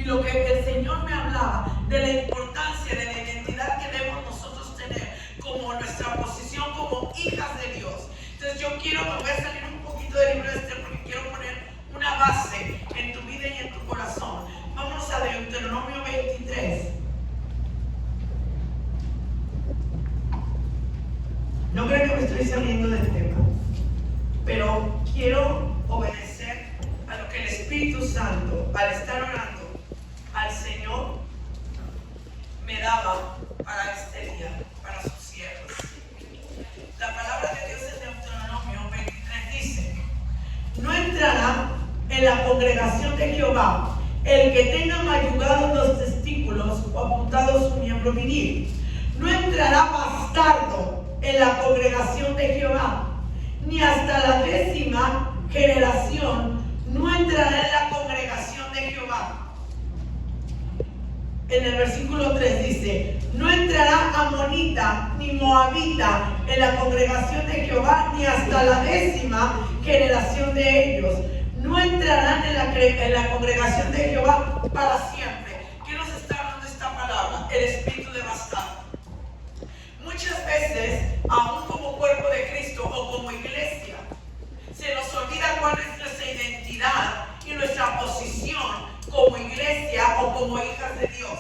Y lo que el Señor me hablaba de la importancia de la identidad que debemos nosotros tener como nuestra posición como hijas de Dios. Entonces me voy a salir un poquito del libro de Esther porque quiero poner una base en tu vida y en tu corazón. Vámonos a Deuteronomio 23. No creo que me estoy saliendo del tema, pero quiero obedecer a lo que el Espíritu Santo, al estar orando al Señor, me daba para este día, para sus siervos. La palabra de Dios en Deuteronomio 23 dice: no entrará en la congregación de Jehová el que tenga mayugados los testículos o apuntado su miembro viril. No entrará bastardo en la congregación de Jehová, ni hasta la 10ª generación no entrará en la congregación de Jehová. En el versículo 3 dice: no entrará amonita ni moabita en la congregación de Jehová, ni hasta la 10ª generación de ellos. No entrarán en la congregación de Jehová para siempre. ¿Qué nos está hablando esta palabra? El espíritu de bastardo. Muchas veces, aún como cuerpo de Cristo o como iglesia, se nos olvida cuál es nuestra identidad y nuestra posición como iglesia o como hijas de Dios.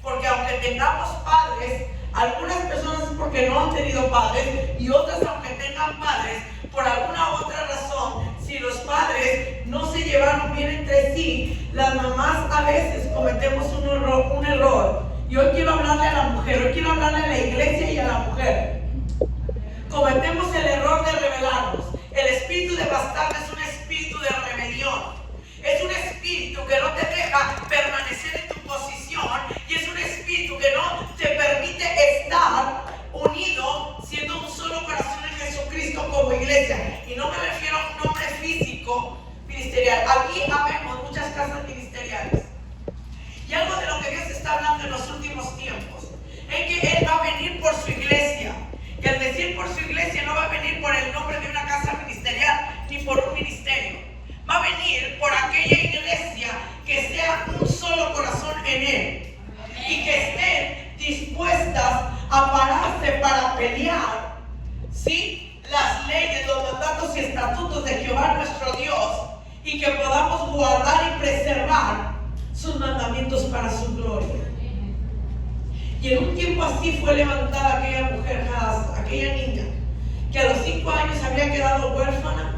Porque aunque tengamos padres, algunas personas es porque no han tenido padres, y otras aunque tengan padres, por alguna u otra razón, si los padres no se llevaron bien entre sí, las mamás a veces cometemos un error. Y hoy quiero hablarle a la mujer, hoy quiero hablarle a la iglesia y a la mujer. Cometemos el error de rebelarnos. El espíritu de bastardo es un espíritu de rebelión. Es un espíritu que no te deja permanecer en tu posición, y es un espíritu que no te permite estar unido siendo un solo corazón en Jesucristo como iglesia. Y no me refiero a un nombre físico ministerial. Aquí habemos muchas casas ministeriales. Y algo de lo que Dios está hablando en los últimos tiempos es que Él va a venir por su iglesia. Y al decir por su iglesia, no va a venir por el nombre de una casa ministerial ni por un ministerio. Va a venir por aquella iglesia que sea un solo corazón en Él. Y que estén dispuestas a pararse para pelear, ¿sí?, las leyes, los mandatos y estatutos de Jehová nuestro Dios, y que podamos guardar y preservar sus mandamientos para su gloria. Y en un tiempo así fue levantada aquella mujer, aquella niña, que a los 5 años había quedado huérfana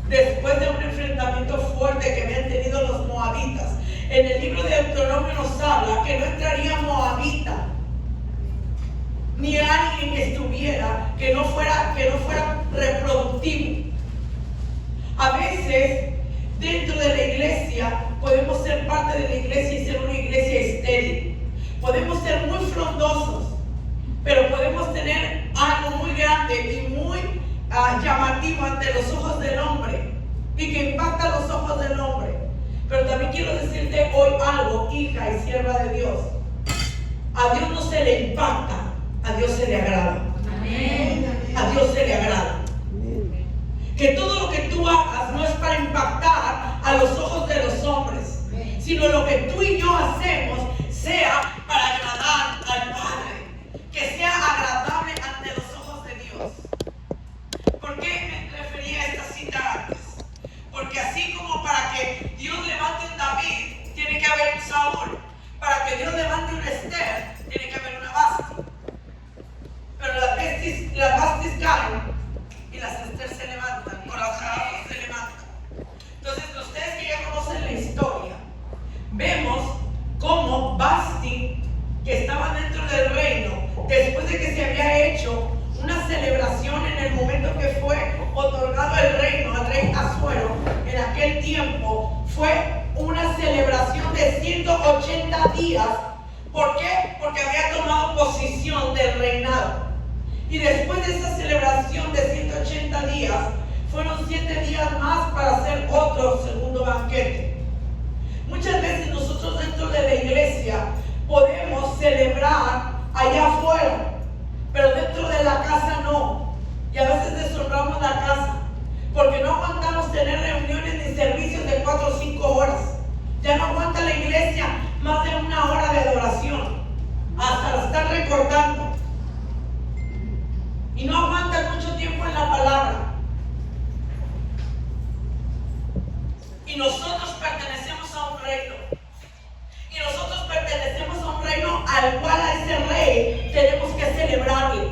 después de un enfrentamiento fuerte que habían tenido los moabitas. En el libro de Deuteronomio nos habla que no entraría moabita, ni alguien que estuviera, que no fuera reproductivo. A veces, dentro de la iglesia, podemos ser parte de la iglesia y ser una iglesia estéril. Podemos ser muy frondosos, pero podemos tener algo muy grande y muy llamativo ante los ojos del hombre, y que impacta los ojos del hombre. Pero también quiero decirte hoy algo, hija y sierva de Dios: a Dios no se le impacta, a Dios se le agrada. Amén. A Dios se le agrada. Que todo lo que tú hagas no es para impactar a los ojos de los hombres, sino lo que tú y yo hacemos sea para agradar al Padre, que sea agradable ante los ojos de Dios. ¿Por qué me refería a esta cita antes? Porque así como para que Dios levante un David, tiene que haber un Saúl. Para que Dios levante un Esther, tiene que haber una Basti. Pero las Bastis caen y las Esther se levantan, o las Jaabos se levantan. Entonces, ustedes que ya conocen la historia, vemos cómo Basti, que estaba dentro del reino, después de que se había hecho una celebración en el momento que fue otorgado el reino al rey Asuero, en aquel tiempo fue una celebración de 180 días. ¿Por qué? Porque había tomado posesión del reinado. Y después de esa celebración de 180 días, fueron 7 días más para hacer otro segundo banquete. Muchas veces nosotros dentro de la iglesia podemos celebrar allá afuera, pero dentro de la casa no. Y a veces deshonramos la casa porque no aguantamos tener reuniones ni servicios de 4 o 5 horas. Ya no aguanta la iglesia más de 1 hora de adoración. Hasta la están recortando. Y no aguantan mucho tiempo en la palabra. Y nosotros pertenecemos a un reino. Y nosotros pertenecemos a un reino al cual a ese rey tenemos que celebrarle.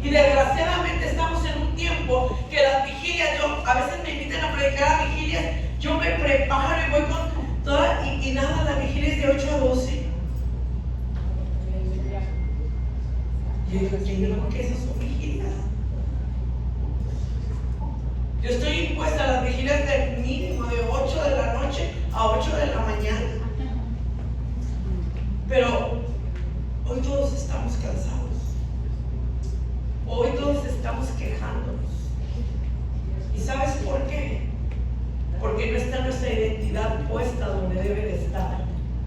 Y desgraciadamente estamos en un tiempo que las vigilias, a veces me invitan a predicar a vigilias, yo me preparo y voy con toda, y nada, la vigilia es de 8 a 12. Yo digo que esas son vigilias. Yo estoy impuesta a las vigilias de mínimo de 8 de la noche a 8 de la mañana. Pero hoy todos estamos cansados. Hoy todos estamos quejándonos. ¿Y sabes por qué? Porque no está nuestra identidad puesta donde debe de estar.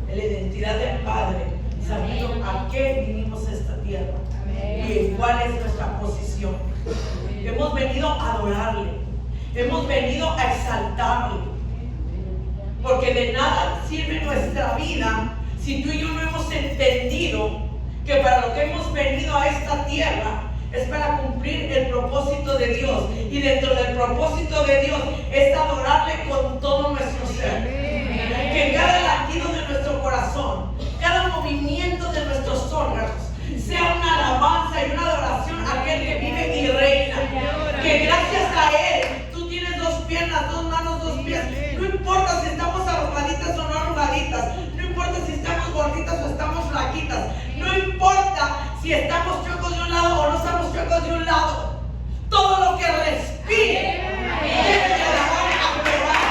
En la identidad del Padre, sabiendo a qué vinimos a esta tierra y cuál es nuestra posición. Hemos venido a adorarle, hemos venido a exaltarle, porque de nada sirve nuestra vida si tú y yo no hemos entendido que para lo que hemos venido a esta tierra es para cumplir el propósito de Dios. Y dentro del propósito de Dios es adorarle con todo nuestro ser. Que cada latido de nuestro corazón, cada movimiento de nuestros órganos sea una alabanza y una adoración a aquel que vive y reina. Que gracias a Él tú tienes 2 piernas, 2 manos, 2 pies. No importa si estamos arrugaditas o no arrugaditas. No importa si estamos gorditas o estamos flaquitas. No importa si estamos chuecos de un lado o no estamos chuecos de un lado. Todo lo que respire debe de alabar a Jehová.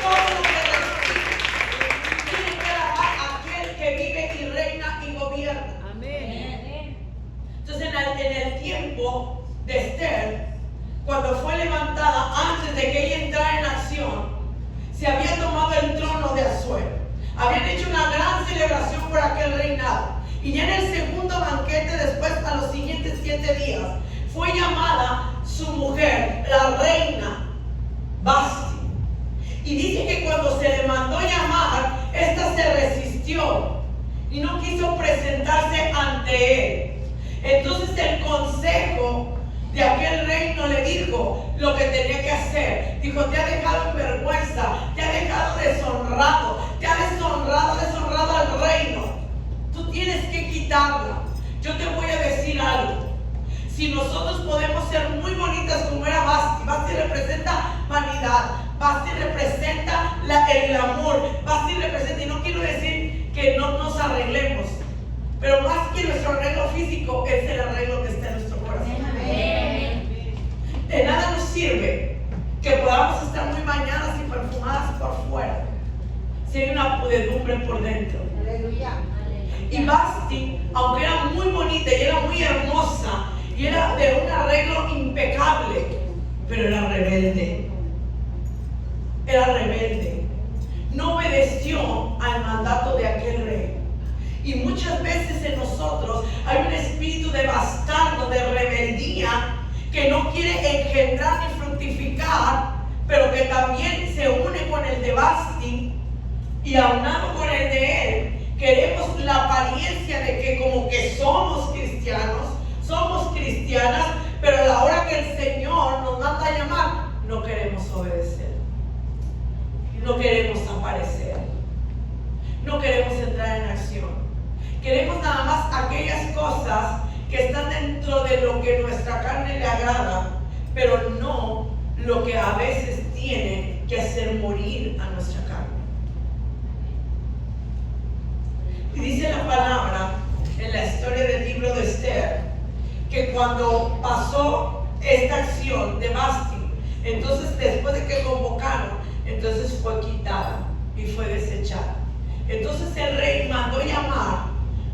Todo lo que respire tiene que alabar a aquel que vive y reina y gobierna. Amén. Entonces en el tiempo de Esther, cuando fue levantada, antes de que ella entrara en acción, se había tomado el trono de Asuero. Habían hecho una gran celebración por aquel reinado. Y ya en el segundo banquete, después, a los siguientes 7 días, fue llamada su mujer, la reina Vasti. Y dice que cuando se le mandó llamar, esta se resistió y no quiso presentarse ante él. Entonces el consejo de aquel reino le dijo lo que tenía que hacer. Dijo: te ha dejado en vergüenza, te ha dejado deshonrado, te ha deshonrado al reino. Tú tienes que quitarla. Yo te voy a decir algo. Si nosotros podemos ser muy bonitas como era Vasti, Vasti representa vanidad, Vasti representa el amor, Vasti representa, y no quiero decir que no nos arreglemos, pero más que nuestro arreglo físico es el arreglo que está en nuestro corazón. De nada nos sirve que podamos estar muy bañadas y perfumadas por fuera si hay una pudredumbre por dentro. Y Vasti, aunque era muy bonita y era muy hermosa y era de un arreglo impecable, pero era rebelde. Era rebelde. No obedeció al mandato de aquel rey. Y muchas veces en nosotros hay un espíritu de bastardo, de rebeldía, que no quiere engendrar ni fructificar, pero que también se une con el de Vasti, y aunado con el de él, queremos la apariencia de que como que somos cristianos, somos cristianas, pero a la hora que el Señor nos manda a llamar, no queremos obedecer, no queremos aparecer, no queremos entrar en acción. Queremos nada más aquellas cosas que están dentro de lo que nuestra carne le agrada, pero no lo que a veces tiene que hacer morir a nuestra carne. Y dice la palabra en la historia del libro de Esther que cuando pasó esta acción de Vasti, entonces después de que convocaron, entonces fue quitada y fue desechada. Entonces el rey mandó llamar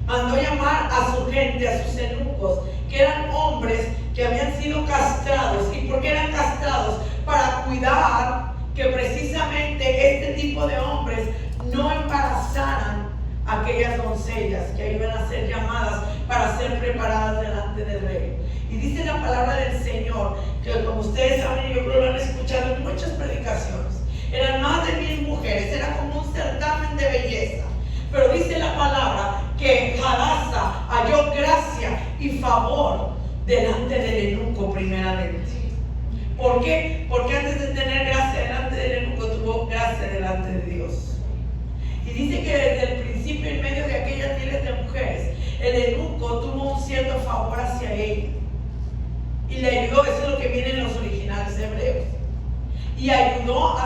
a su gente, a sus eunucos, que eran hombres que habían sido castrados. ¿Y por qué eran castrados? Para cuidar que precisamente este tipo de hombres no embarazaran a aquellas doncellas que iban a ser llamadas para ser preparadas delante del rey. Y dice la palabra del Señor, que como ustedes saben, yo creo que lo han escuchado en muchas predicaciones, eran más de 1000 mujeres, era como un certamen de belleza. Pero dice la palabra que Hadassah halló gracia y favor delante del eunuco primeramente. ¿Por qué? Porque antes de tener gracia delante del eunuco, tuvo gracia delante de Dios. Y dice que desde el principio, en medio de aquellas miles de mujeres, el eunuco tuvo un cierto favor hacia ella. Y le ayudó, eso es lo que viene en los originales hebreos. Y ayudó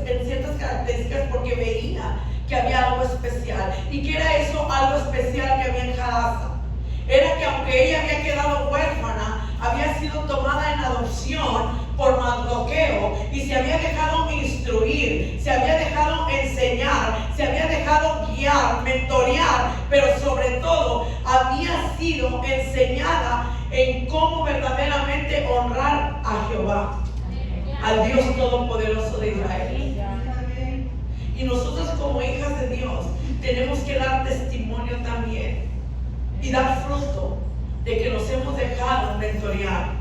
en ciertas características porque veía que había algo especial. ¿Y qué era eso algo especial que había en Hadassah? Era que aunque ella había quedado huérfana, había sido tomada en adopción por Mardoqueo y se había dejado instruir, se había dejado enseñar, se había dejado guiar, mentorear, pero sobre todo había sido enseñada en cómo verdaderamente honrar a Jehová, al Dios Todopoderoso de Israel. Y nosotros como hijas de Dios tenemos que dar testimonio también y dar fruto de que nos hemos dejado mentorear,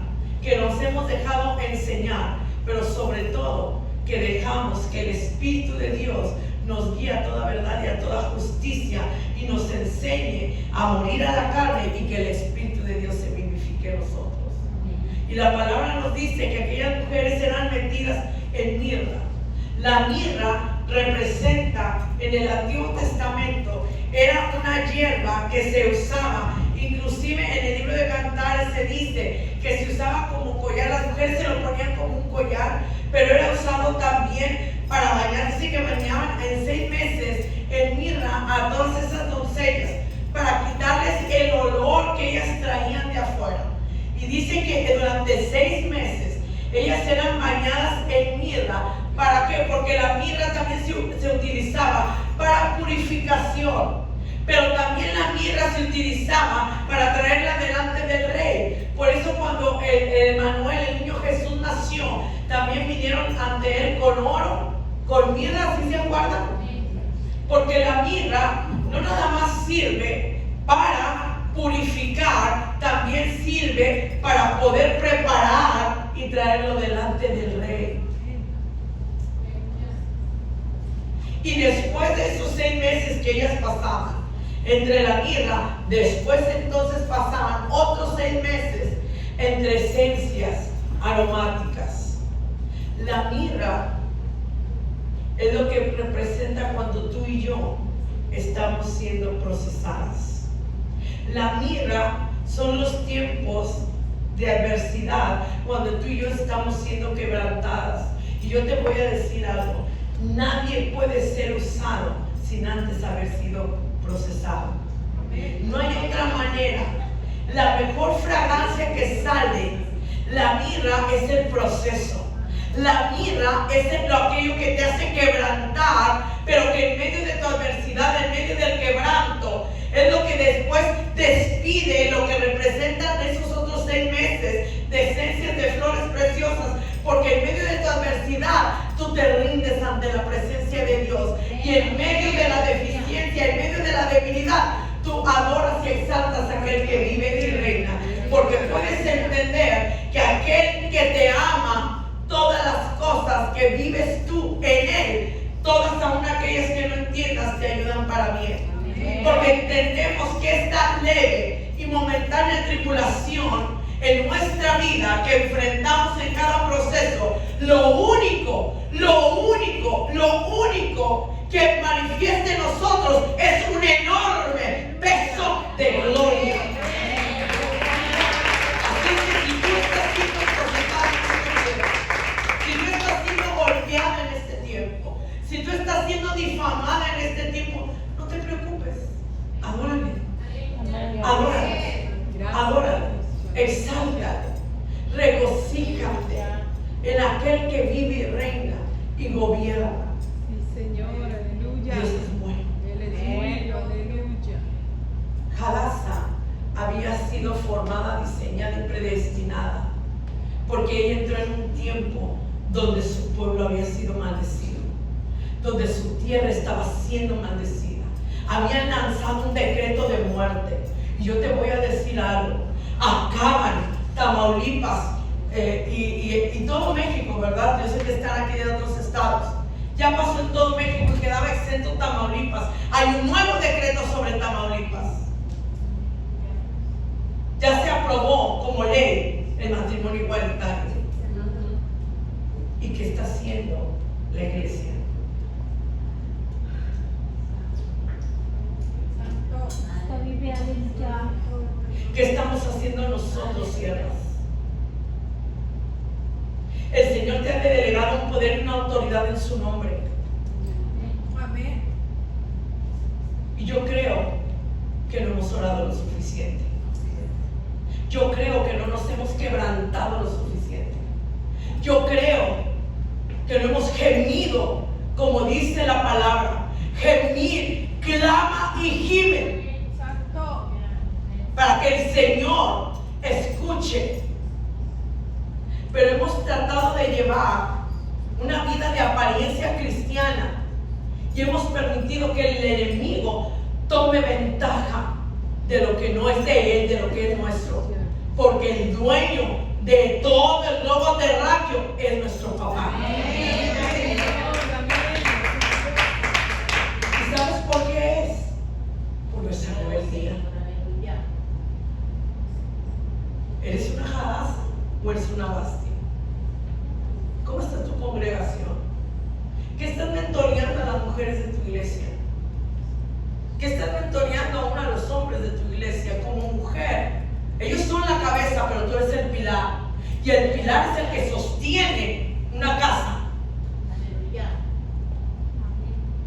que nos hemos dejado enseñar, pero sobre todo que dejamos que el Espíritu de Dios nos guíe a toda verdad y a toda justicia y nos enseñe a morir a la carne y que el Espíritu de Dios se vivifique en nosotros. Y la palabra nos dice que aquellas mujeres eran metidas en mirra. La mirra representa en el Antiguo Testamento, era una hierba que se usaba, inclusive en el libro de Cantares se dice que se usaba como collar, las mujeres se lo ponían como un collar, pero era usado también para bañar. Dice que bañaban en 6 meses en mirra a todas esas doncellas para quitarles el olor que ellas traían de afuera. Y dice que durante 6 meses ellas eran bañadas en mirra. ¿Para qué? Porque la mirra también se utilizaba para purificación, pero también la mirra se utilizaba para traerla delante del rey. Por eso cuando el Emanuel, el niño Jesús, nació, también vinieron ante él con oro, con mirra, ¿sí se acuerdan? Porque la mirra no nada más sirve para purificar, también sirve para poder preparar y traerlo delante del rey. Y después de esos 6 meses que ellas pasaban entre la mirra, después entonces pasaban otros 6 meses entre esencias aromáticas. La mirra es lo que representa cuando tú y yo estamos siendo procesadas. La mirra son los tiempos de adversidad, cuando tú y yo estamos siendo quebrantadas. Y yo te voy a decir algo: nadie puede ser usado sin antes haber sido procesado. No hay otra manera. La mejor fragancia que sale, la mirra, es el proceso. La mirra es aquello que te hace quebrantar, pero que en medio de tu adversidad, en medio del quebranto, es lo que después despide lo que representan esos otros 6 meses de esencias de flores preciosas, porque en medio de tu adversidad tú te rindes ante la presencia de Dios, y en medio de la deficiencia, en medio de la debilidad, tú adoras y exaltas a aquel que vive y reina, porque puedes entender que aquel que te ama, todas las cosas que vives tú en él, todas aún aquellas que no entiendas, te ayudan para bien. Porque entendemos que esta leve y momentánea tribulación en nuestra vida que enfrentamos en cada proceso, lo único que manifiesta en nosotros es un enorme peso de gloria. Así que si tú estás siendo procesada en este tiempo, si tú estás siendo golpeada en este tiempo, si tú estás siendo difamada en este tiempo, no te preocupes, adórale, exáltate, regocíjate en aquel que vive y reina y gobierna. Sí, Señor, aleluya. Dios es bueno. Él es bueno, aleluya. Hadassah había sido formada, diseñada y predestinada, porque ella entró en un tiempo donde su pueblo había sido maldecido, donde su tierra estaba siendo maldecida. Habían lanzado un decreto de muerte. Y yo te voy a decir algo: acaban Tamaulipas y todo México, ¿verdad? Yo sé que están aquí de otros estados. Ya pasó en todo México y quedaba exento Tamaulipas. Hay un nuevo decreto sobre Tamaulipas. Ya se aprobó como ley el matrimonio igualitario. ¿Y qué está haciendo la iglesia? ¿Qué estamos haciendo nosotros, siervas? El Señor te ha delegado un poder y una autoridad en su nombre. Amén. Y yo creo que no hemos orado lo suficiente. Yo creo que no nos hemos quebrantado lo suficiente. Yo creo que no hemos gemido, como dice la palabra. Gemir, clama y gime. Santo. Para que el Señor escuche. Pero hemos tratado de llevar una vida de apariencia cristiana y hemos permitido que el enemigo tome ventaja de lo que no es de él, de lo que es nuestro, porque el dueño de todo el globo terráqueo es nuestro papá. ¿Y sabes por qué es? Por nuestra rebeldía. ¿Eres una jadaza o eres una bastia? ¿Cómo está tu congregación? ¿Qué estás mentoreando a las mujeres de tu iglesia? ¿Qué estás mentoreando aún a los hombres de tu iglesia como mujer? Ellos son la cabeza, pero tú eres el pilar. Y el pilar es el que sostiene una casa.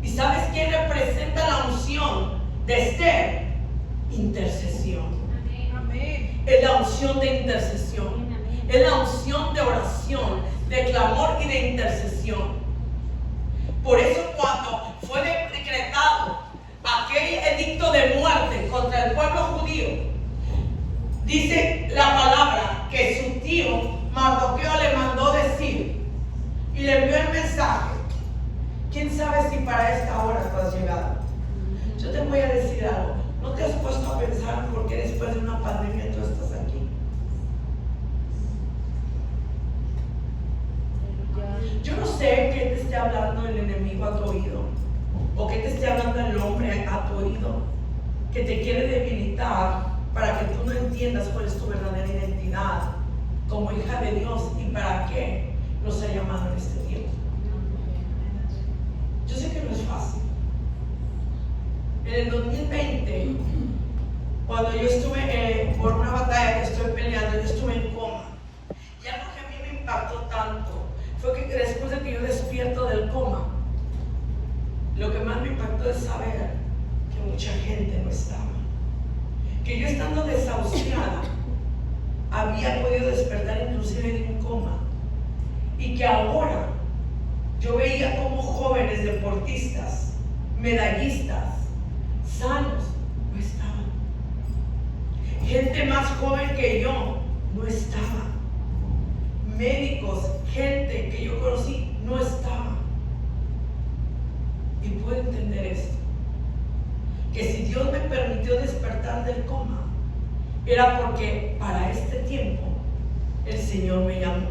¿Y sabes quién representa la unción de Esther? Intercesión. Amén. Es la unción de intercesión. Es la unción de oración, de clamor y de intercesión. Por eso cuando fue decretado aquel edicto de muerte contra el pueblo judío, dice la palabra que su tío Mardoqueo le mandó decir y le envió el mensaje. ¿Quién sabe si para esta hora tú has llegado? Yo te voy a decir algo. ¿No te has puesto a pensar por qué después de una pandemia tú estás aquí? Yo no sé qué te esté hablando el enemigo a tu oído, o qué te esté hablando el hombre a tu oído, que te quiere debilitar para que tú no entiendas cuál es tu verdadera identidad como hija de Dios y para qué nos ha llamado en este tiempo. Yo sé que no es fácil. En el 2020, cuando yo estuve por una batalla que estoy peleando, yo estuve en coma. Y algo que a mí me impactó tanto fue que después de que yo despierto del coma, lo que más me impactó es saber que mucha gente no estaba. Que yo estando desahuciada, había podido despertar inclusive de un coma. Y que ahora yo veía como jóvenes deportistas, medallistas, sanos, no estaban. Gente más joven que yo no estaba. Médicos, gente que yo conocí, no estaba. Y puedo entender esto, que si Dios me permitió despertar del coma, era porque para este tiempo el Señor me llamó.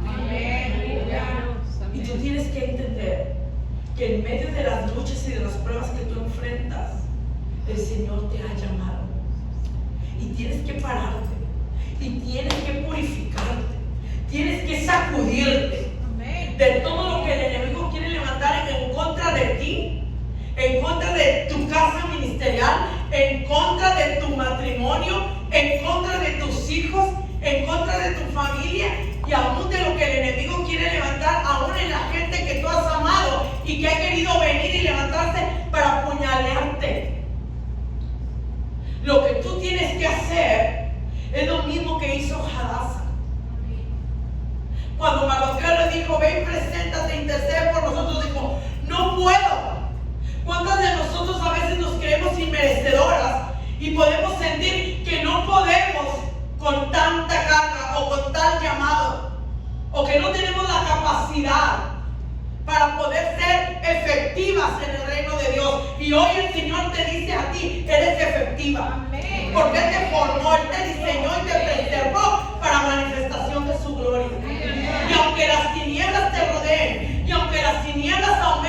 Amén. Y tú tienes que entender que en medio de las luchas y de las pruebas que tú enfrentas, el Señor te ha llamado. Y tienes que pararte, y tienes que purificarte. Tienes que sacudirte de todo lo que el enemigo quiere levantar en contra de ti, en contra de tu casa ministerial, en contra de tu matrimonio, en contra de tus hijos, en contra de tu familia y aún de lo que el enemigo quiere levantar aún en la gente que tú has amado y que ha querido venir y levantarse para apuñalearte. Lo que tú tienes que hacer es lo mismo que hizo Hadassah. Cuando Mardoqueo le dijo, ven, preséntate, intercede por nosotros, dijo, no puedo. ¿Cuántas de nosotros a veces nos creemos inmerecedoras y podemos sentir que no podemos con tanta carga o con tal llamado, o que no tenemos la capacidad para poder ser efectivas en el reino de Dios? Y hoy el Señor te dice a ti, eres efectiva. Amén. Porque Él te formó, Él te diseñó y te preservó para manifestación de su gloria. Y aunque las tinieblas te rodeen, y aunque las tinieblas aumenten,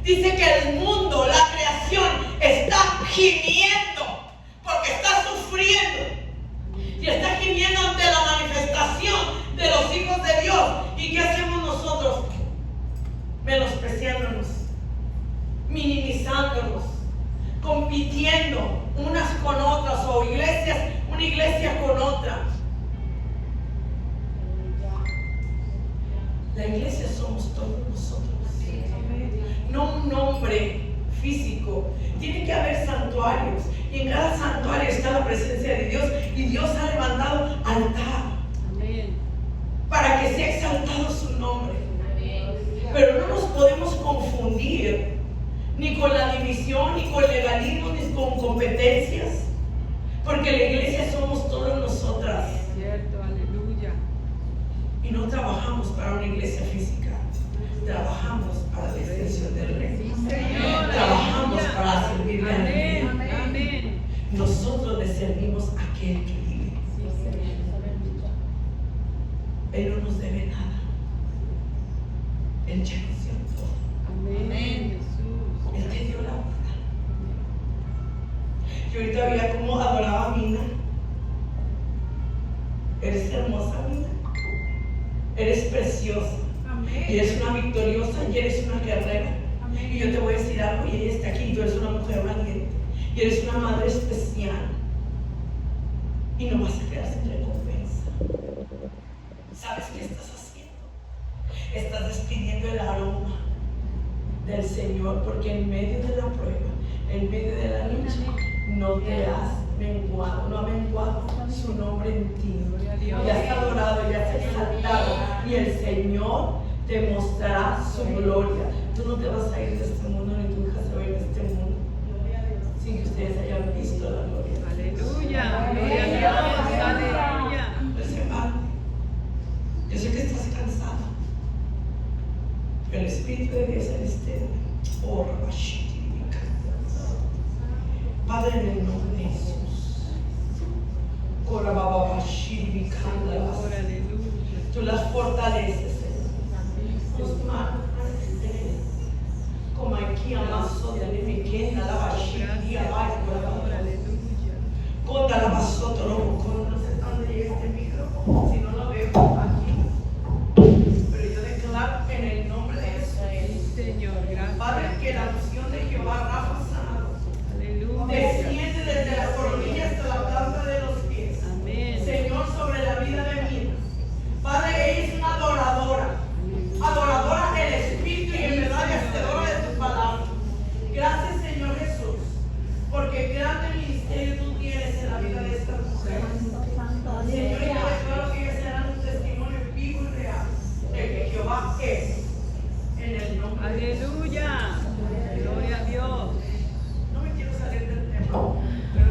Dice que el mundo, la creación, está gimiendo porque está sufriendo. Y está gimiendo ante la manifestación de los hijos de Dios. ¿Y qué hacemos nosotros? Menospreciándonos, minimizándonos, compitiendo unas con otras, o iglesias, una iglesia con otra. La iglesia somos todos nosotros. No un nombre físico. Tiene que haber santuarios. Y en cada santuario está la presencia de Dios. Y Dios ha levantado altar. Para que sea exaltado su nombre. Pero no nos podemos confundir ni con la división, ni con legalismo, ni con competencias. Porque la iglesia somos todas nosotras. Cierto, aleluya. Y no trabajamos para una iglesia física. Trabajamos para la extensión del reino. Trabajamos para servirle al reino. Nosotros le servimos a aquel que vive. Él no nos debe nada. Él ya nos dio todo. Amén. Él te dio la honra. Yo ahorita veía cómo adoraba a Mina. Eres hermosa, Mina. Eres preciosa. Y eres una victoriosa y eres una guerrera. Y yo te voy a decir algo, y ella está aquí, y tú eres una mujer valiente. Y eres una madre especial. Y no vas a quedar sin recompensa. ¿Sabes qué estás haciendo? Estás despidiendo el aroma del Señor, porque en medio de la prueba, en medio de la lucha, no te has menguado, no ha menguado su nombre en ti. Y has adorado y has exaltado, y el Señor te mostrará su gloria. Tú no te vas a ir de este mundo, ni tu hija se va a ir de este mundo sin que ustedes hayan visto la gloria. Aleluya. Gloria a Dios. Aleluya. Pues hermano, yo sé que estás cansado. El Espíritu de Dios en este Padre, en el nombre de Jesús, tú las fortaleces, Señor. Tus manos, como aquí amaso de mi pequeña, la bashiri, con la basotoro, con no sé dónde llega este micrófono, si no lo veo aquí. Pero yo declaro en el nombre de Jesús, Señor, gracias. Padre, que la unción de Jehová Rafa sanado Aleluya. desciende desde la coronilla hasta la planta de los pies. Amén. Señor, sobre la vida de Mina. Padre, ella es una adoradora. Adoradora del Espíritu y en verdad y hacedora de tu palabra. Gracias, Señor Jesús, porque grande ministerio tú tienes en la vida de estas mujeres. Señor, yo declaro que ellas serán un testimonio vivo y real de que Jehová es, en el nombre de Jesús. Aleluya. Gloria a Dios. No me quiero salir del tema. No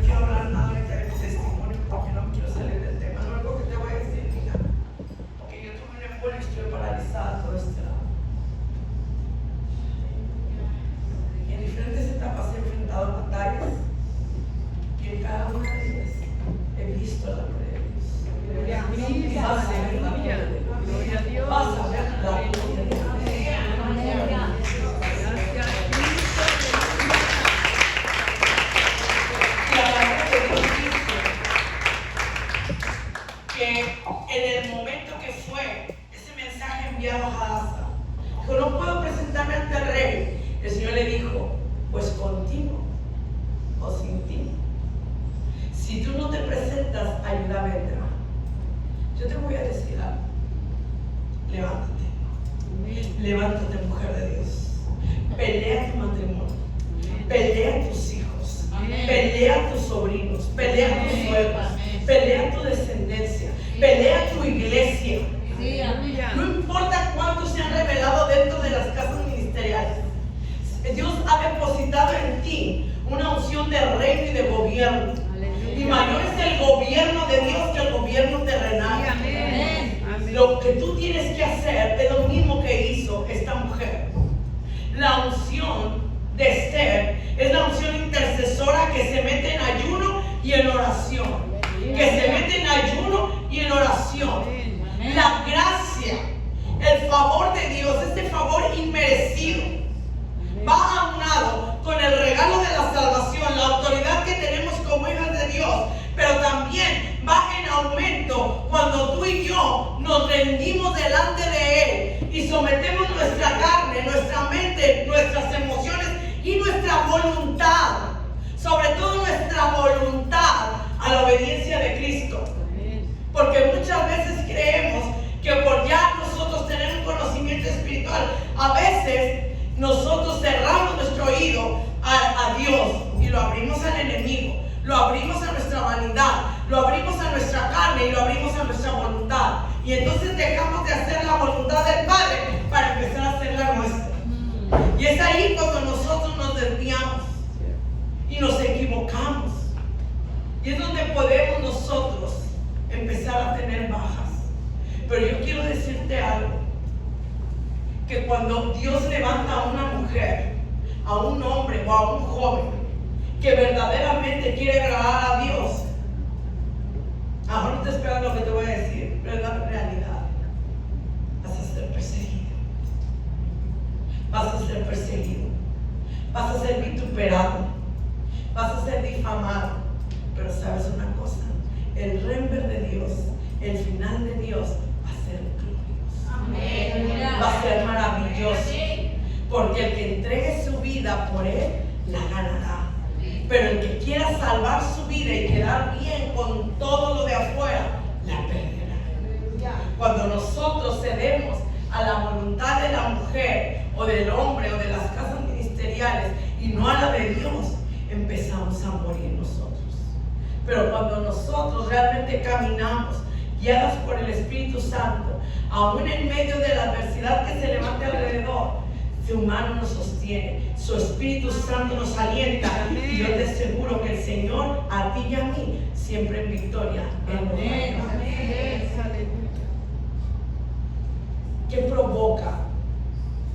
quiero hablar nada ahorita de tu testimonio porque no me quiero salir del tema. Lo único que te voy a decir, mira, porque yo tuve un embolio y estoy paralizada todo este lado. Y en diferentes etapas he enfrentado batallas y en cada una de ellas he visto la gloria de Dios. Gloria a Cristo. Vas a ver la gloria de Dios. Gloria a Dios. Vas a ver la gloria de Dios. Gracias, Cristo. Y a la vez de Dios dice que en el momento que fue ese mensaje enviado a Hadasa, que no puedo presentarme ante el rey, el Señor le dijo, pues contigo o sin ti. Si tú no te presentas, ayuda vendrá. Yo te voy a decir algo. Levántate. Levántate, mujer de Dios. Pelea tu matrimonio. Pelea tus hijos. Pelea tus sobrinos. Pelea tus suegros. Pelea tu descendencia. Pelea tu iglesia. No importa cuántos se han revelado dentro de las casas ministeriales. Dios ha depositado en ti una unción de reino y de gobierno. Y mayor es el gobierno de Dios que el gobierno terrenal. Lo que tú tienes que hacer es lo mismo que hizo esta mujer. La unción de Esther es la unción intercesora que se mete en ayuno y en oración. Que se mete en ayuno y en oración. La gracia, el favor de Dios, este favor inmerecido, va sobre todo nuestra voluntad a la obediencia de Cristo. Porque muchas veces creemos que por ya nosotros tener un conocimiento espiritual, a veces nosotros cerramos nuestro oído a Dios y lo abrimos al enemigo, lo abrimos a nuestra vanidad, lo abrimos a nuestra carne y lo abrimos a nuestra voluntad. Y entonces dejamos de hacer la voluntad del Padre para empezar a hacer la nuestra. Y es ahí cuando nosotros nos desviamos y nos equivocamos. Y es donde podemos nosotros empezar a tener bajas. Pero yo quiero decirte algo, que cuando Dios levanta a una mujer, a un hombre o a un joven que verdaderamente quiere agradar a Dios, ahora no te esperas lo que te voy a decir, pero es la realidad. Vas a ser perseguido. Vas a ser perseguido. Vas a ser vituperado. Vas a ser difamado. Pero sabes una cosa, el render de Dios, el final de Dios va a ser glorioso. Amén. Va a ser maravilloso. Porque el que entregue su vida por Él, la ganará. Pero el que quiera salvar su vida y quedar bien con todo lo de afuera, la perderá. Cuando nosotros cedemos a la voluntad de la mujer o del hombre o de las casas ministeriales y no a la de Dios, empezamos a morir nosotros. Pero cuando nosotros realmente caminamos guiados por el Espíritu Santo, aún en medio de la adversidad que se levante alrededor, su mano nos sostiene, su Espíritu Santo nos alienta. Amén. Y yo te aseguro que el Señor a ti y a mí siempre en victoria. Amén. Amén. ¿Qué provoca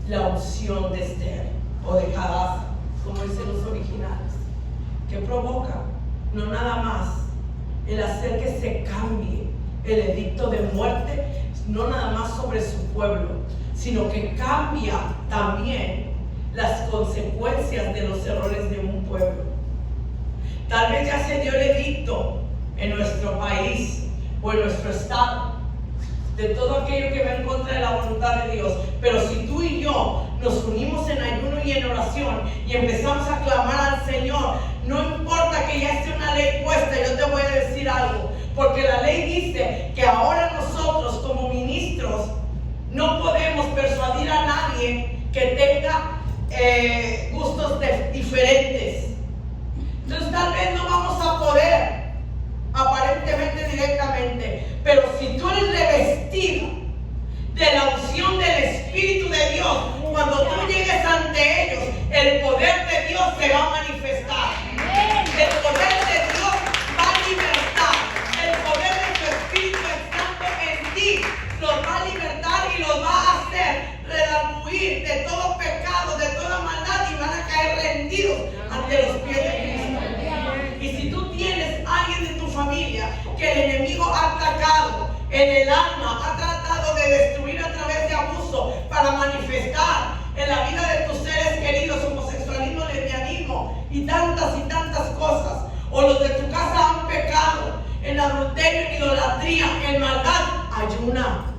la unción de Esther o de Hadassah, como dicen los originales? ¿Qué provoca? No nada más el hacer que se cambie el edicto de muerte, no nada más sobre su pueblo, sino que cambia también las consecuencias de los errores de un pueblo. Tal vez ya se dio el edicto en nuestro país o en nuestro estado de todo aquello que va en contra de la voluntad de Dios, pero si tú y yo nos unimos en ayuno y en oración y empezamos a clamar al Señor, no importa que ya esté una ley puesta, yo te voy a decir algo, porque la ley dice que ahora nosotros como ministros no podemos persuadir a nadie que tenga gustos diferentes. Entonces tal vez no vamos a poder aparentemente directamente, pero si tú eres revestido de la unción del Espíritu de Dios, cuando tú llegues ante ellos, el poder de Dios se va a manifestar. El poder de Dios va a libertar. El poder de su Espíritu Santo en ti los va a libertar y los va a hacer redarguir de todo pecado, de toda maldad, y van a caer rendidos ante los pies de Cristo. Y si tú tienes a alguien de tu familia que el enemigo ha atacado en el alma, ha tratado de destruir a través de abuso para manifestar en la vida de tus seres queridos, homosexualismo, lesbianismo y tantas cosas, o los de tu casa han pecado en adulterio, en idolatría, en maldad, ayuna,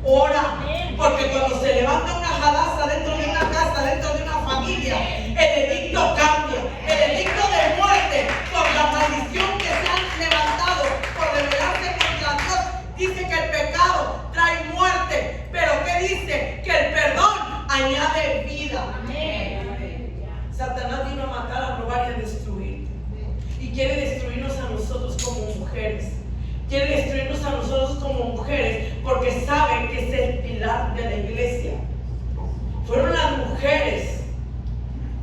ora, porque cuando se levanta una Hadassah dentro de una casa, dentro de una familia, el edicto cambia. El edicto de muerte por la maldición que se han levantado por rebelarse contra Dios, dice que el pecado trae muerte, pero ¿qué dice? Que el perdón añade vida. Satanás vino a matar, a robar y a destruir, y quiere destruirnos a nosotros como mujeres. Quiere destruirnos a nosotros como mujeres porque saben que es el pilar de la iglesia. Fueron las mujeres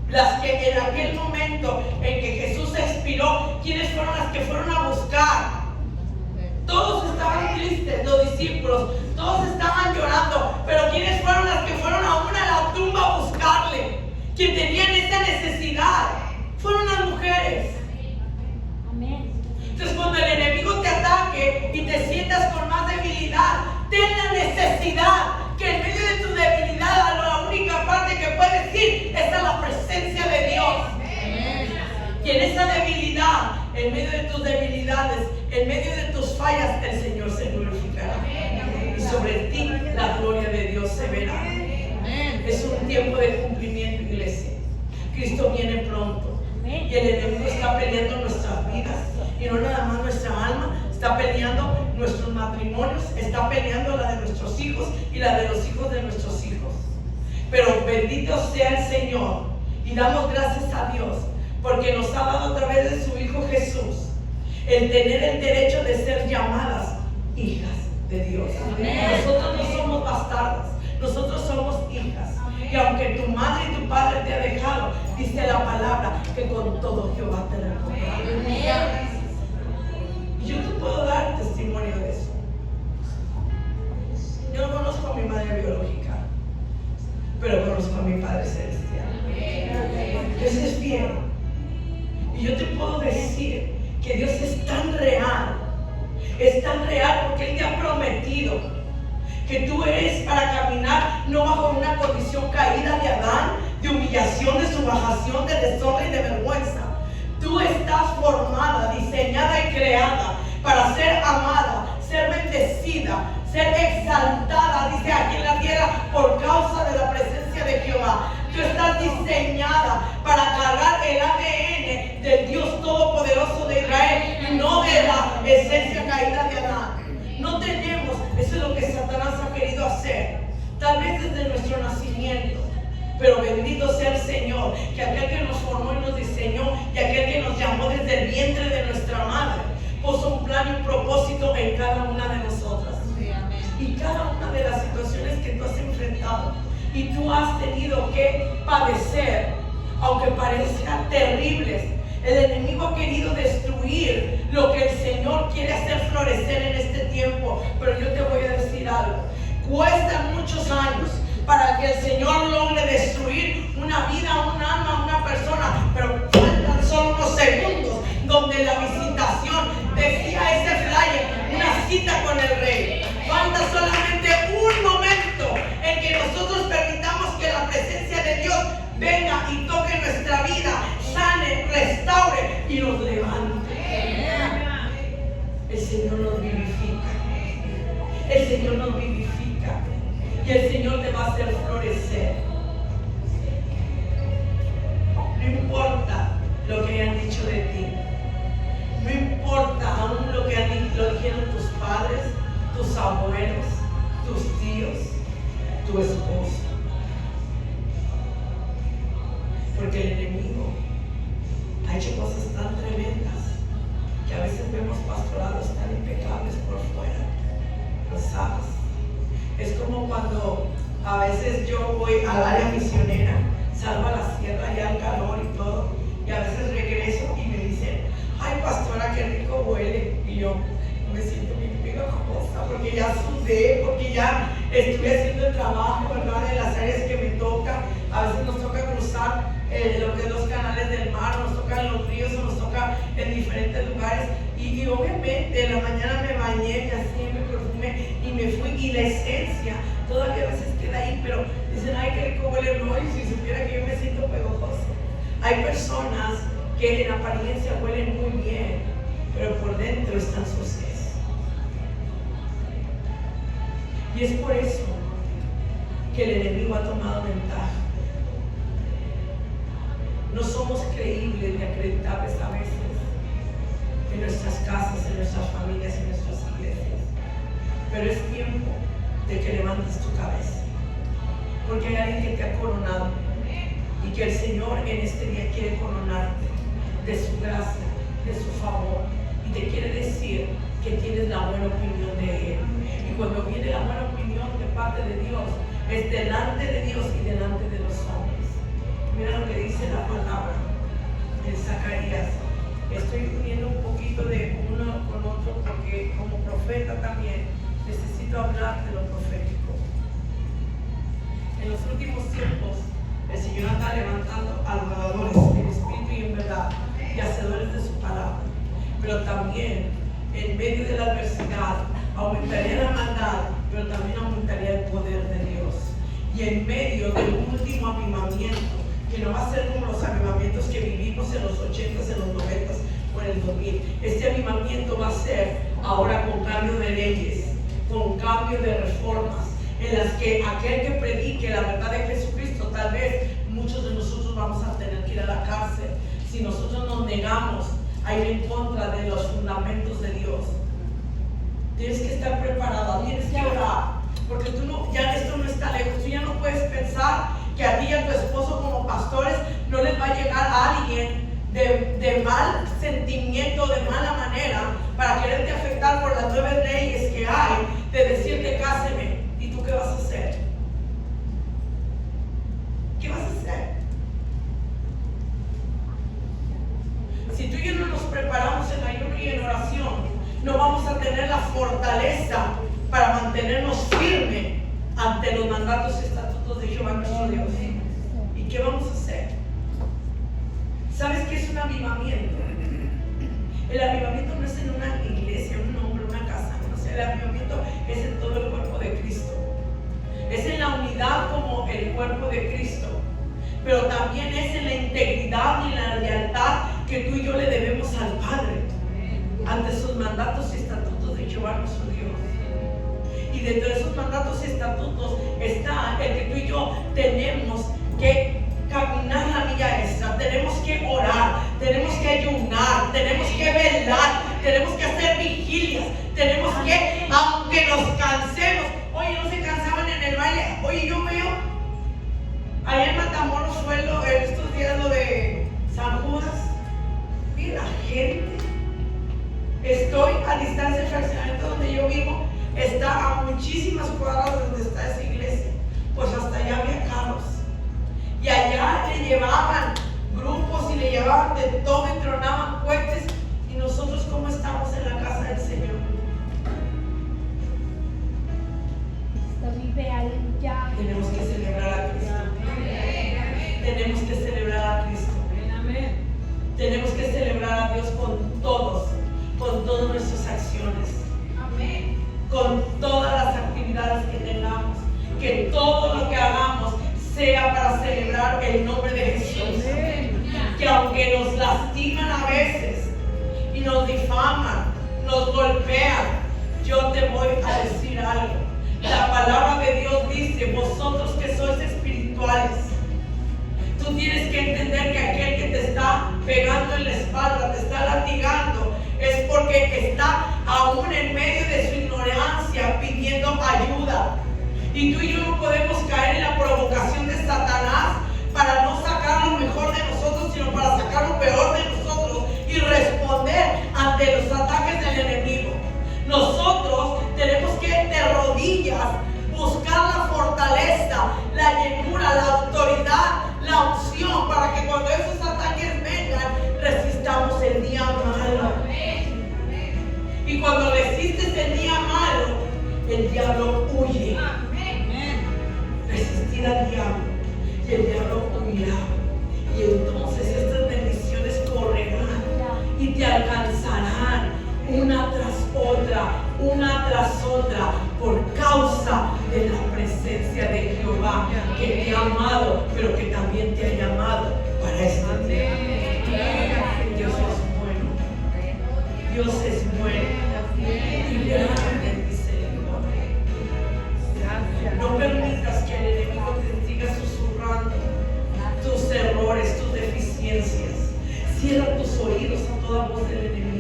las que en aquel momento en que Jesús expiró, ¿quiénes fueron las que fueron a buscar? Todos estaban tristes, los discípulos, todos estaban llorando, pero ¿quiénes fueron las que fueron aún a la tumba a buscarle? Quien tenían esa necesidad fueron las mujeres. Entonces cuando el enemigo te ataque y te sientas con más debilidad, ten la necesidad que en medio de tu debilidad la única parte que puedes ir es a la presencia de Dios. Y en esa debilidad, en medio de tus debilidades, en medio de tus fallas, el Señor se glorificará. Y sobre ti la gloria de Dios se verá. Es un tiempo de cumplimiento, iglesia. Cristo viene pronto. Y el enemigo está peleando nuestras vidas. Y no nada más nuestra alma, está peleando nuestros matrimonios, está peleando la de nuestros hijos y la de los hijos de nuestros hijos. Pero bendito sea el Señor y damos gracias a Dios porque nos ha dado a través de su Hijo Jesús el tener el derecho de ser llamadas hijas de Dios. Nosotros no somos bastardas, nosotros somos hijas. Y aunque tu madre y tu padre te ha dejado, dice la palabra que con todo Jehová te recogerá. Y yo te puedo dar testimonio de eso. Yo no conozco a mi madre biológica, pero conozco a mi Padre Celestial. Dios es fiel. Y yo te puedo decir que Dios es tan real porque Él te ha prometido que tú eres para caminar no bajo una condición caída de Adán, de humillación, de subyugación, de deshonra y de vergüenza. Tú estás formada, diseñada y creada para ser amada, ser bendecida, ser exaltada, dice aquí en la tierra, por causa de la presencia de Jehová. Tú estás diseñada para cargar el ADN del Dios Todopoderoso de Israel y no de la esencia caída de Adán. No tenemos, eso es lo que Satanás ha querido hacer, tal vez desde nuestro nacimiento. Pero bendito sea el Señor, que aquel que nos formó y nos diseñó y aquel que nos llamó desde el vientre de nuestra madre, puso un plan y un propósito en cada una de nosotras. Y cada una de las situaciones que tú has enfrentado y tú has tenido que padecer, aunque parezcan terribles, el enemigo ha querido destruir lo que el Señor quiere hacer florecer en este tiempo. Pero yo te voy a decir algo: cuestan muchos años para que el Señor logre destruir una vida, un alma, una persona, pero faltan solo unos segundos donde la visitación, decía ese flyer, una cita con el Rey. Falta solamente un momento en que nosotros permitamos que la presencia de Dios venga y toque nuestra vida, sane, restaure y nos levante. El Señor nos vivifica. El Señor nos vivifica. Y el Señor te va a hacer florecer. No importa lo que hayan dicho de ti. No importa aún lo que lo dijeron tus padres, tus abuelos, tus tíos, tu esposo. Porque el enemigo ha hecho cosas tan tremendas que a veces vemos pastorados tan impecables por fuera. ¿Lo sabes? Es como cuando a veces yo voy al área misionera, salgo a la sierra y al calor y todo, y a veces regreso y me dicen: ay, pastora, qué rico huele. Y yo me siento bien pegajosa porque ya sudé, porque ya estuve haciendo el trabajo, ¿verdad?, en las áreas que me toca. A veces nos toca cruzar lo que es los canales del mar, nos toca en los ríos, o nos toca en diferentes lugares. Y obviamente en la mañana me bañé, me así, me perfumé y me fui. Y la esencia todavía a veces queda ahí, pero dicen: ay, qué rico huele. No, y si supiera que yo me siento pegajosa. Hay personas que en apariencia huelen muy bien, pero por dentro están sucias. Y es por eso que el enemigo ha tomado ventaja. No somos creíbles ni acreditables a veces en nuestras casas, en nuestras familias, en nuestras iglesias. Pero es tiempo de que levantes tu cabeza, porque hay alguien que te ha coronado y que el Señor en este día quiere coronarte de su gracia, de su favor, y te quiere decir que tienes la buena opinión de Él. Y cuando viene la buena opinión de parte de Dios, es delante de Dios y delante de los hombres. Mira lo que dice la palabra en Zacarías. Estoy uniendo un poquito de uno con otro porque como profeta también necesito hablar de lo profético. En los últimos tiempos el Señor anda levantando adoradores en espíritu y en verdad y hacedores de su palabra. Pero también en medio de la adversidad aumentaría la maldad, pero también aumentaría el poder de Dios. Y en medio del último avivamiento, que no va a ser como los avivamientos que vivimos en los 80s, en los 90s o en el 2000. Este avivamiento va a ser ahora con cambio de leyes, con cambio de reformas, en las que aquel que predique la verdad de Jesucristo, tal vez muchos de nosotros vamos a tener que ir a la cárcel si nosotros nos negamos a ir en contra de los fundamentos de Dios. Tienes que estar preparado, tienes que orar, porque tú no, ya esto no está lejos. Tú ya no puedes pensar que a ti y a tu esposo como pastores no les va a llegar a alguien de mal sentimiento, de mala manera, para quererte afectar por las nuevas leyes que hay, de decirte cáseme. ¿Y tú qué vas a hacer? ¿Qué vas a hacer? Si tú y yo no nos preparamos en ayuno y en oración, no vamos a tener la fortaleza para mantenernos firmes ante los mandatos y estatutos de Jehová nuestro Dios. ¿Y qué vamos a hacer? ¿Sabes qué es un avivamiento? El avivamiento no es en una iglesia, un hombre, una casa. No sé, el avivamiento es en todo el cuerpo de Cristo. Es en la unidad como el cuerpo de Cristo. Pero también es en la integridad y la lealtad que tú y yo le debemos al Padre ante sus mandatos y estatutos de Jehová nuestro Dios. Y dentro de esos mandatos y estatutos está el que tú y yo tenemos que caminar la milla extra, tenemos que orar, tenemos que ayunar, tenemos que velar, tenemos que hacer vigilias, tenemos que, aunque nos cansemos. Oye, no se cansaban en el baile. Oye, yo veo allá en Matamoros suelo estos días lo de San Judas. Mira, gente. Estoy a distancia del fraccionamiento donde yo vivo, está a muchísimas cuadras de donde está esa iglesia. Pues hasta allá había carros. Y allá le llevaban grupos y le llevaban de todo y tronaban cohetes. Y nosotros, ¿cómo estamos en la casa del Señor? Tenemos que celebrar a Cristo. Tenemos que celebrar a Cristo. Tenemos que celebrar a Dios con todas nuestras acciones. Con todas las actividades que tengamos. Que todo lo que hagamos sea para celebrar el nombre de Jesús. Que aunque nos lastiman a veces y nos difaman, nos golpean, yo te voy a decir algo. La palabra de Dios dice: vosotros que sois espirituales. Tú tienes que entender que aquel que te está pegando en la espalda, te está latigando, es porque está aún en medio de su ignorancia pidiendo ayuda. Y tú y yo no podemos caer en la provocación de Satanás para no sacar lo mejor de nosotros, sino para sacar lo peor de nosotros y responder ante los ataques del enemigo. Nosotros tenemos que de rodillas buscar la fortaleza, la llenura, la autoridad, la unción, para que cuando esos ataques vengan, resistamos el día malo. Y cuando resistes el día malo, el diablo huye. Resistir al diablo y el diablo huirá. Y entonces estas bendiciones correrán y te alcanzarán una tras otra, por causa de la presencia de Jehová, que te ha amado, pero que también te ha llamado para este tiempo. Dios es bueno. Dios es bueno. Y grande misericordia. No permitas que el enemigo te siga susurrando tus errores, tus deficiencias. Cierra tus oídos a toda voz del enemigo.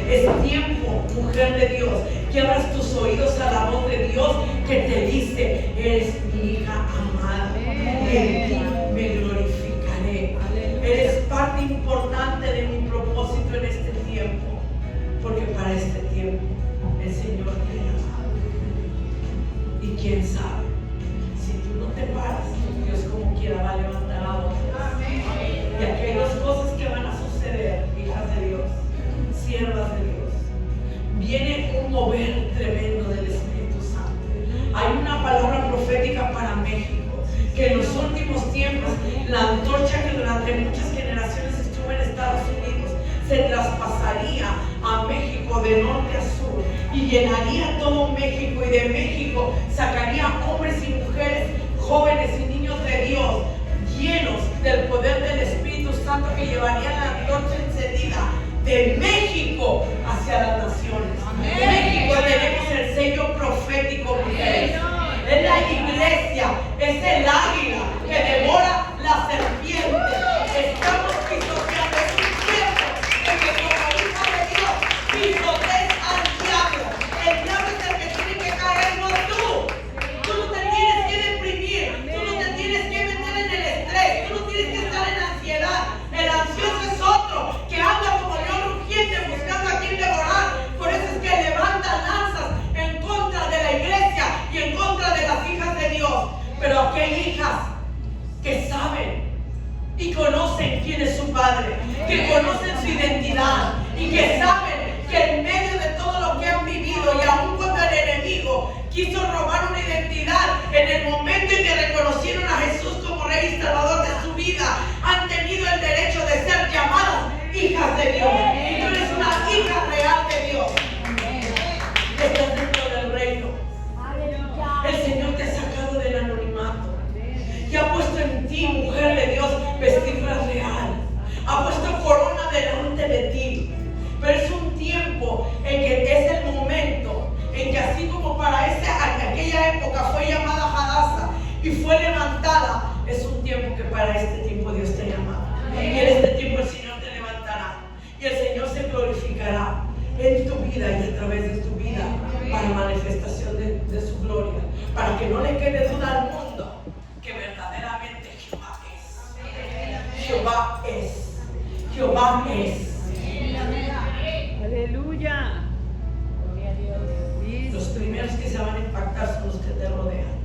Es tiempo, mujer de Dios, que abras tus oídos a la voz de Dios que te dice: eres mi hija amada, y en ti me glorificaré. Eres parte importante de mi propósito en este tiempo, porque para este tiempo el Señor te ha llamado. Y quién sabe, si tú no te paras, Dios como quiera va a levantar a otros. Y aquí hay dos cosas que van a suceder, hijas de Dios, siervas de Dios. Viene un mover tremendo del Espíritu Santo. Hay una palabra profética para México, que en los últimos tiempos la antorcha que durante muchas generaciones estuvo en Estados Unidos se traspasaría a México de norte a sur y llenaría todo México, y de México sacaría hombres y mujeres, jóvenes y niños de Dios, llenos del poder del Espíritu Santo, que llevarían la antorcha encendida de México hacia las naciones. En México tenemos el sello profético, mujeres. Es la iglesia, es el águila que devora la serpiente. Estamos pisoteando. y conocen quién es su Padre, que conocen su identidad y que saben que en medio de todo lo que han vivido y aun cuando el enemigo quiso robar una identidad, en el momento en que reconocieron a Jesús como Rey y Salvador de su vida, han tenido el derecho de ser llamadas hijas de Dios. Y tú eres una hija real de Dios. Estás dentro del reino. El Señor te ha sacado del anonimato y ha puesto en ti, mujer de Dios, vestidura real. Ha puesto corona delante de ti. Pero es un tiempo en que es el momento en que, así como para aquella época fue llamada Hadasa y fue levantada, es un tiempo que para este tiempo Dios te llama. Y en este tiempo el Señor te levantará y el Señor se glorificará en tu vida y a través de tu vida para manifestación de su gloria, para que no le quede duda al mundo que verdaderamente Jehová es. Jehová es. Jehová es. Aleluya. Los primeros que se van a impactar son los que te rodean,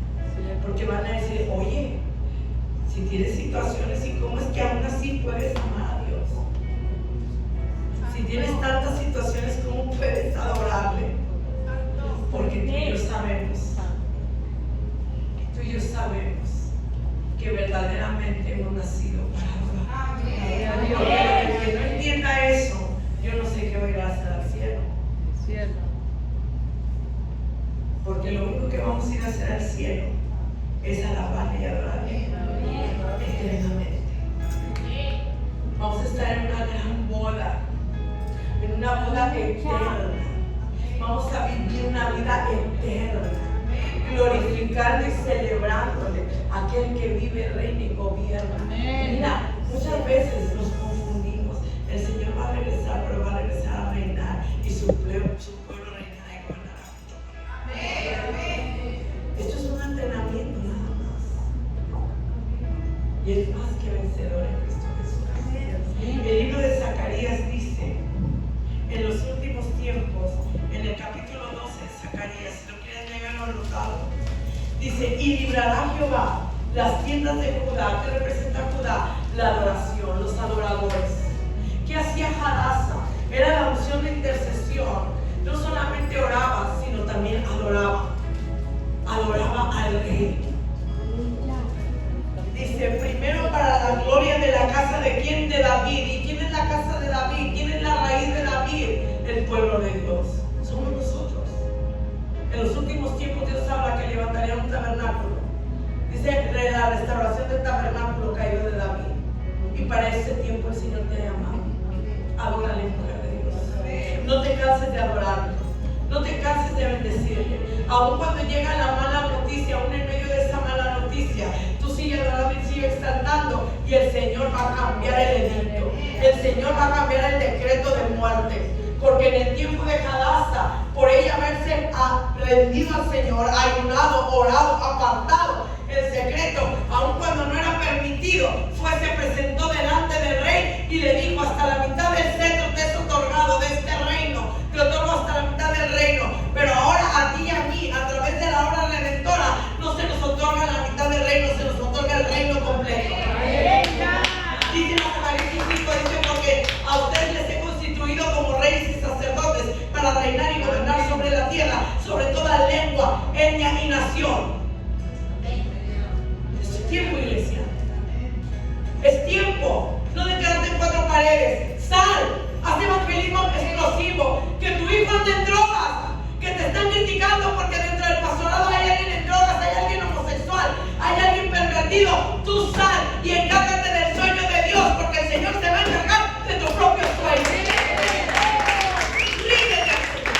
porque van a decir: oye, si tienes situaciones, ¿y cómo es que aún así puedes amar a Dios? Si tienes tantas situaciones, ¿cómo puedes adorarle? Porque tú y yo sabemos que verdaderamente hemos nacido para adorar. El que no entienda eso, yo no sé qué va a ir a hacer al cielo. Cierto. Porque lo único que vamos a ir a hacer al cielo es alabarle y adorarle eternamente. Vamos a estar en una gran boda, en una boda eterna. Vamos a vivir una vida eterna, glorificando y celebrándole a aquel que vive, reina y gobierna. Mira, muchas veces nos confundimos. El Señor va a regresar, pero va a regresar a reinar y su pueblo reinará y gobernará junto con él. Esto es un entrenamiento nada más. Y es más que vencedor en Cristo Jesús. El libro de Zacarías dice, en los últimos tiempos, en el capítulo 12 de Zacarías, si lo quieren leer anotado, dice: y librará Jehová las tiendas de Judá. ¿Qué representa Judá? La adoración, los adoradores. ¿Qué hacía Hadasa? Era la unción de intercesión. No solamente oraba, sino también adoraba. Adoraba al rey. Dice: primero para la gloria de la casa de quién, de David. ¿Y quién es la casa de David? ¿Quién es la raíz de David? El pueblo de Dios. Somos nosotros. En los últimos tiempos Dios habla que levantaría un tabernáculo. Dice la restauración del tabernáculo caído de David. Y para ese tiempo el Señor te ha llamado. Adórale, mujer de Dios. No te canses de adorarlo. No te canses de bendecirle. Aun cuando llega la mala noticia, aún en medio de esa mala noticia, tú sigues adorando y sigues exaltando, y el Señor va a cambiar el edicto. El Señor va a cambiar el decreto de muerte. Porque en el tiempo de Hadasa, por ella haberse rendido al Señor, ayunado, orado, apartado el secreto, aun cuando no era permitido, se presentó delante del rey y le dijo: hasta la mitad del cetro te es otorgado de este reino, te otorgo hasta la mitad del reino, pero ahora a ti y a mí, a través de la obra redentora, no se nos otorga la mitad del reino, se nos otorga el reino completo. Dice Apocalipsis 5, dice: porque a ustedes les he constituido como reyes y sacerdotes para reinar y gobernar sobre la tierra, sobre toda lengua, etnia y nación. Es tiempo, iglesia. Es tiempo, no de quedarte en cuatro paredes. Sal, haz evangelismo explosivo. Que tu hijo ande en drogas, que te están criticando porque dentro del pastorado hay alguien en drogas, hay alguien homosexual, hay alguien pervertido. Tú sal y encárgate del sueño de Dios, porque el Señor se va a encargar de tu propio sueño. Ríndete al Señor,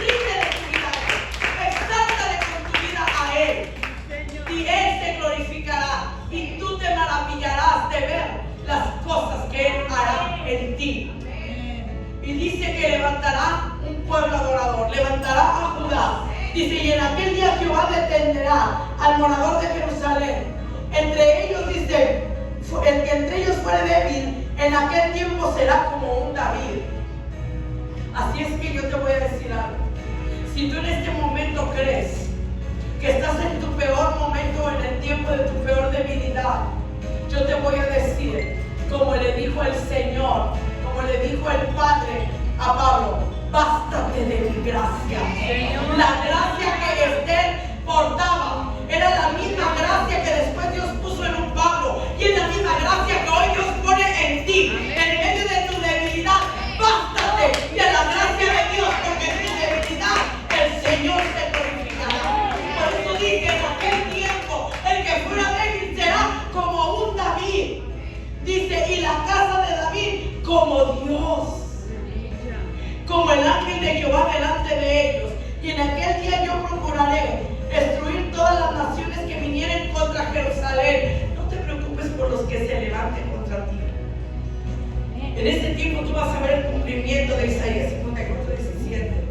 ríndete tu vida a Él, exáltale con tu vida a Él, y Él se glorificará. Y tú te maravillarás de ver las cosas que Él hará en ti. Y dice que levantará un pueblo adorador, levantará a Judá. Dice: y en aquel día Jehová detendrá al morador de Jerusalén. Entre ellos, dice, el que entre ellos fuere débil, en aquel tiempo será como un David. Así es que yo te voy a decir algo. Si tú en este momento crees que estás en tu peor momento, en el tiempo de tu peor debilidad, Yo te voy a decir, como le dijo el Señor, como le dijo el Padre a Pablo, bástate de mi gracia. La gracia que Esther portaba era la misma gracia que después Dios puso en un Pablo, y es la misma gracia que hoy Dios pone en ti, en medio de tu debilidad. Bástate de la gracia de Dios, porque en tu debilidad el Señor se glorificará. Por eso dice, en aquel tiempo el que fuera débil será como un David. Dice, y la casa de David como Dios, como el ángel de Jehová delante de ellos. Y en aquel día yo procuraré destruir todas las naciones que vinieren contra Jerusalén. No te preocupes por los que se levanten contra ti. En ese tiempo tú vas a ver el cumplimiento de Isaías 54:17.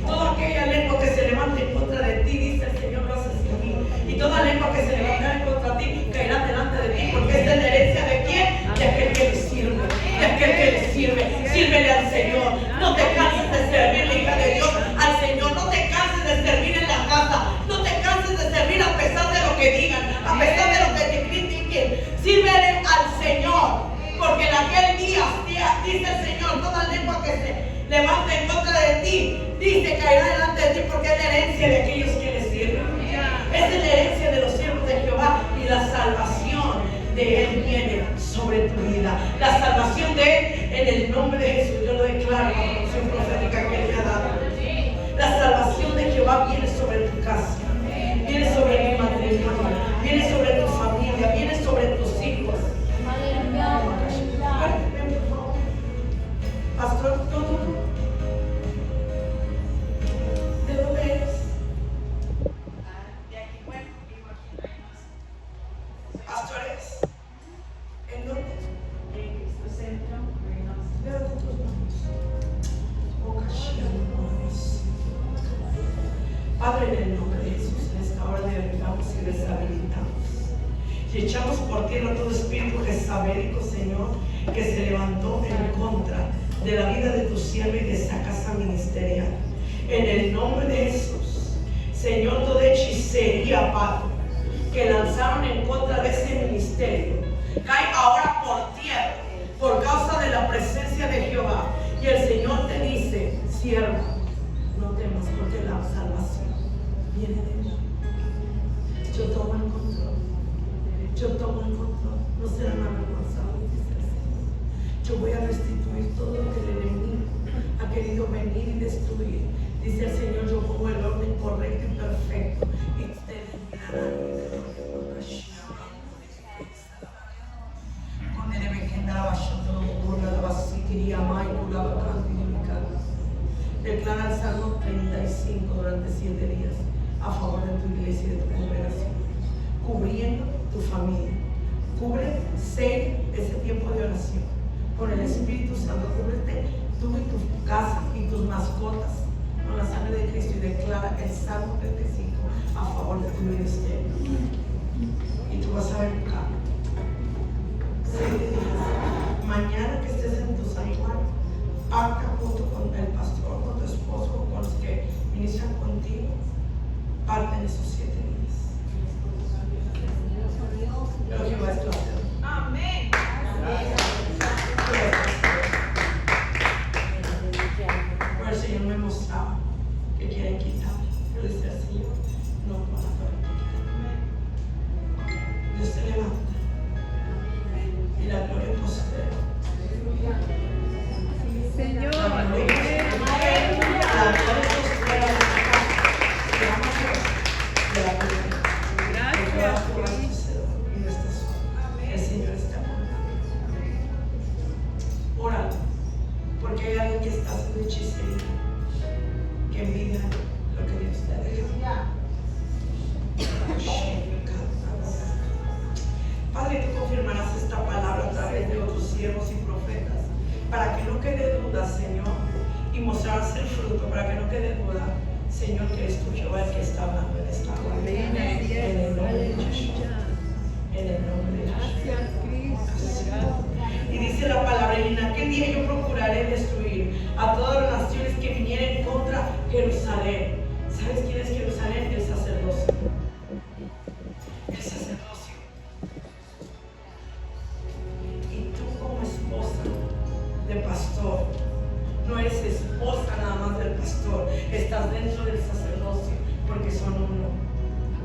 Toda aquella lengua que se levante en contra de ti, dice el Señor, lo hace sin mí. Y toda lengua que se levantará en contra de ti caerá delante de ti, porque esta es la herencia de quién? De aquel que le sirve. De aquel que le sirve. Sírvele al Señor. No te canses de servir, hija de Dios, al Señor. No te canses de servir en la casa. No te canses de servir a pesar de lo que digan, a pesar de lo que te critiquen. Sírvele al Señor, porque en aquel día, dice el Señor, toda lengua que se levante en contra de ti, dice, caerá delante de ti, porque es la herencia de aquellos que le sirven. Esa es la herencia de los siervos de Jehová, y la salvación de Él viene sobre tu vida. La salvación de Él en el nombre de Jesús. Yo lo declaro con la unción profética que Él me ha dado. La salvación de Jehová viene sobre tu casa, viene sobre tu matrimonio, viene sobre tu familia, viene sobre tus hijos. Pastor, tú. ¿De dónde eres? De aquí, bueno, vivo aquí en Reynosa. Pastores, ¿en dónde? En Cristo Centro, Reynosa. Levanta tus manos. Padre, en el nombre de Jesús, en esta hora derribamos y deshabilitamos. Y echamos por tierra todo espíritu jezabelico, Señor, que se levantó en contra de la vida de tu siervo y de esta casa ministerial. En el nombre de Jesús, Señor, toda hechicería, Padre, que lanzaron en contra de ese ministerio, cae ahora por tierra por causa de la presencia de Jehová. Y el Señor te dice, sierva, no temas, porque la salvación viene de mí. Yo tomo el control. Yo tomo el control. No serán avergonzados, dice el Señor. Yo voy a restituir todo lo que el enemigo ha querido venir y destruir. Dice el Señor, yo pongo el orden correcto y perfecto. Y ustedes mirarán. Declara el Salmo 35 durante 7 días a favor de tu iglesia y de tu congregación, cubriendo tu familia. Cubre, sella ese tiempo de oración con el Espíritu Santo. Cúbrete tú y tu casa y tus mascotas con la sangre de Cristo, y declara el Salmo 35 a favor de tu ministerio. Y tú vas a ver un cambio. 7 días. Mañana que estés en tu santuario, acta junto con el pastor, con tu esposo, con los que ministran contigo, parten esos 7 días. Pero Jehová es tu hacer. Amén. Pero el Señor me mostraba que quieren quitar. Yo le decía al Señor, no van a poder quitar. Dios te levanta y la gloria postera. Señor, La gloria postera de la gloria. gracias. El Señor está por ora, porque hay alguien que está haciendo hechicería, que envidia lo que Dios te ha dejado. Padre, tú confirmarás esta palabra a través de otros siervos y profetas, para que no quede duda, Señor, y mostrarás el fruto, para que no quede duda, Señor, que es tu Jehová el que está hablando en esta hora. En el nombre de Jesús. En el nombre de Jesús. Y dice la palabra, y en aquel día yo procuraré destruir a todas las naciones que vinieren contra Jerusalén. ¿Sabes quién es Jerusalén? El sacerdocio. El sacerdocio. de pastor. No eres esposa nada más del pastor. Estás dentro del sacerdocio porque son uno.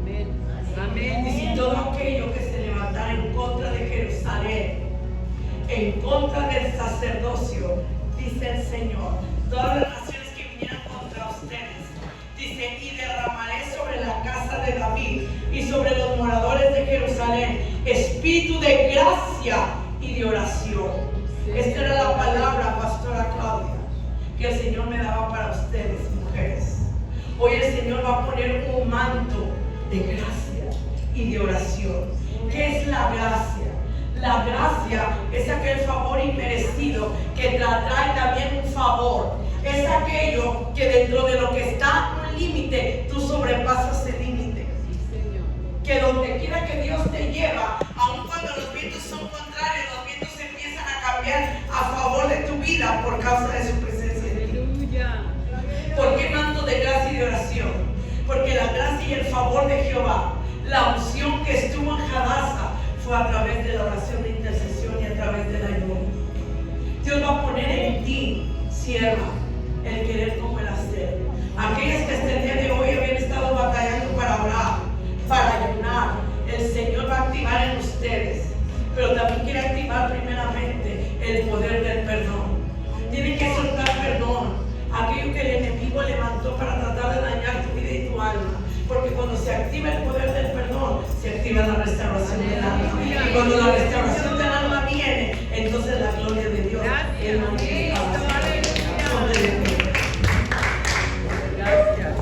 Amén. Amén. Y si todo aquello que se levantara en contra de Jerusalén, en contra del sacerdocio, dice el Señor, todas las naciones que vinieran contra ustedes, dice, y derramaré sobre la casa de David y sobre los moradores de Jerusalén espíritu de gracia y de oración. Esta era la palabra, pastora Claudia, que el Señor me daba para ustedes, mujeres. Hoy el Señor va a poner un manto de gracia y de oración. ¿Qué es la gracia? La gracia es aquel favor inmerecido que te atrae también un favor. Es aquello que dentro de lo que está un límite, tú sobrepasas el límite. Que donde quiera que Dios te lleva, aun cuando los vientos son contrarios, los vientos empiezan a cambiar a favor de tu vida por causa de su presencia en ti. Aleluya. ¿Por qué manto de gracia y de oración? Porque la gracia y el favor de Jehová, la unción que estuvo en Hadassah, fue a través de la oración de intercesión y a través del ayuno. Dios va a poner en ti, sierva, el querer como el hacer. Aquellas que hasta el día de hoy habían estado batallando para orar, para ayunar, el Señor va a activar en ustedes. Pero también quiere activar primeramente el poder del perdón. Tienen que soltar perdón. Aquello que el enemigo levantó para tratar de dañar tu vida y tu alma. Porque cuando se activa el poder del perdón, se activa la restauración del alma. Y cuando la restauración del alma viene, entonces la gloria de Dios es manifestada. Gracias.